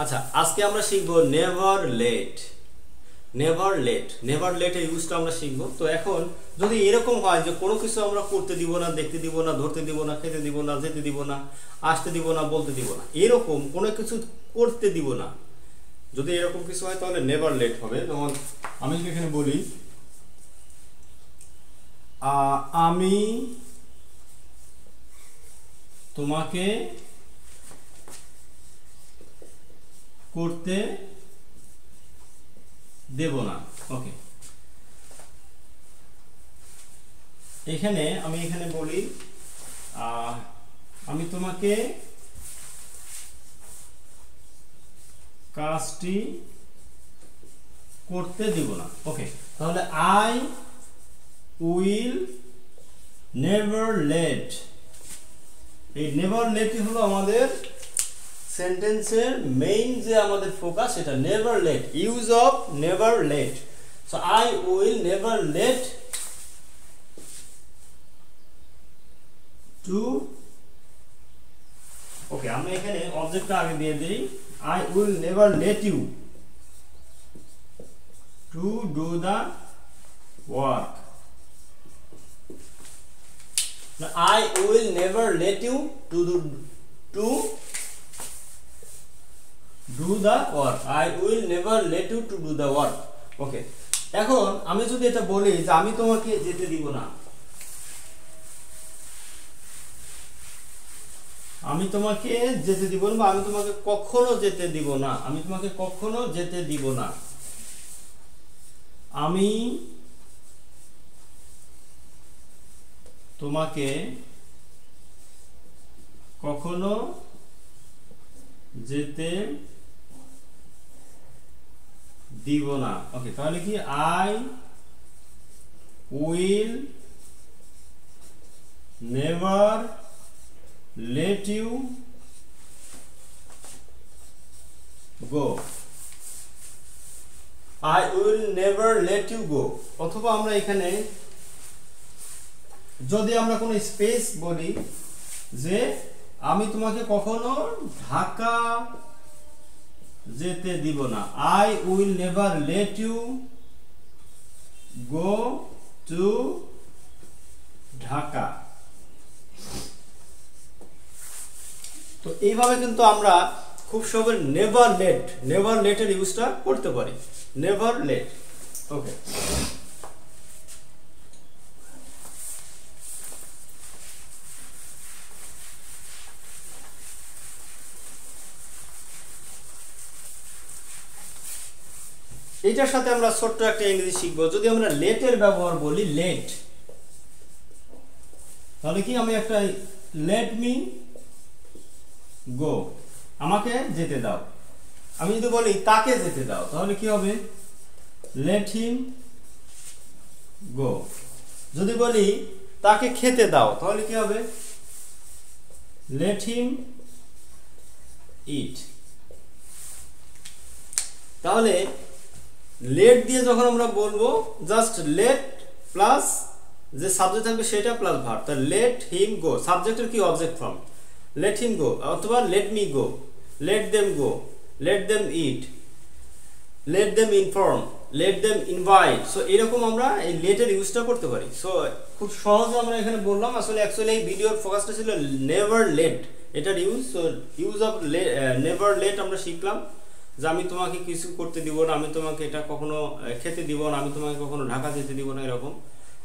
আচ্ছা, আজকে আমরা শিখব নেভার লেট। নেভার লেট এর ইউজটা আমরা শিখব। তো এখন যদি এরকম হয় যে কোনো কিছু আমরা করতে দিব না, দেখতে দিব না, ধরতে দিব না, খেতে দিব না, যেতে দিব না, আসতে দিব না, বলতে দিব না, এরকম কোনো কিছু করতে দিব না, যদি এরকম কিছু হয় তাহলে নেভার লেট হবে। যেমন আমি এখানে বলি আমি তোমাকে করতে দেব না। ওকে, আমি এখানে বলি আমি তোমাকে কাজটি করতে দেব না। ওকে, তাহলে আই উইল নেভার লেট, এই নেভার লেটই হলো আমাদের সেন্টেন্সের মেইন যে আমাদের ফোকাস, এটা never let, use of never let. So I will never let to, okay আমরা এখানে অবজেক্টটা আগে দিয়ে দিই, I will never let you to do the work. I will never let you to do the work. I will never let you to do the work. ওকে, এখন আমি যদি এটা বলি যে আমি তোমাকে যেতে দিব না, আমি তোমাকে যেতে দিব না, বা আমি তোমাকে কখনো যেতে দিব না, আমি তোমাকে কখনো যেতে দিব না, আমি তোমাকে কখনো যেতে দিব না। ওকে, তাহলে কি I will never let you go, I will never let you go. অথবা আমরা এখানে যদি আমরা কোনো স্পেস বলি যে আমি তোমাকে কখনো ঢাকা যেতে দিব না, I will never let you go to Dhaka. তো এইভাবে কিন্তু আমরা খুব সহজে নেভার লেটের ইউজটা করতে পারি, নেভার লেট। ওকে, এটার সাথে আমরা ছোট্ট একটা ইংরেজি শিখব। যদি আমরা লেটের ব্যবহার বলি, লেট, তাহলে কি আমি একটা লেট মি গো, আমাকে যেতে দাও। আমি যদি বলি তাকে যেতে দাও, তাহলে কি হবে লেট হিম গো। যদি বলি তাকে খেতে দাও, তাহলে কি হবে লেট হিম ইট। তাহলে লেট দিয়ে যখন আমরা বলবো, জাস্ট লেট প্লাস যে সাবজেক্ট থাকবে সেটা প্লাস ভার্ব, তা লেট হিম গো, সাবজেক্টের কি অবজেক্ট ফর্ম, লেট হিম গো, অথবা let me go, let them go, let them it, let them inform, let them invite. So এরকম আমরা এই লেটের ইউজটা করতে পারি। সো খুব সহজে আমরা এখানে বললাম, আসলে অ্যাকচুয়ালি এই ভিডিওর ফোকাসটা ছিল নেভার লেট, এটার use. So use of never let আমরা শিখলাম যে আমি তোমাকে কিছু করতে দিব না, আমি তোমাকে এটা কখনো খেতে দিব না, আমি তোমাকে কখনো ঢাকা যেতে দিব না, এরকম।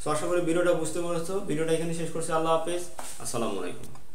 সো আশা করি ভিডিওটা বুঝতে পেরেছো। ভিডিওটা এখানে শেষ করছি। আল্লাহ হাফেজ, আসসালামু আলাইকুম।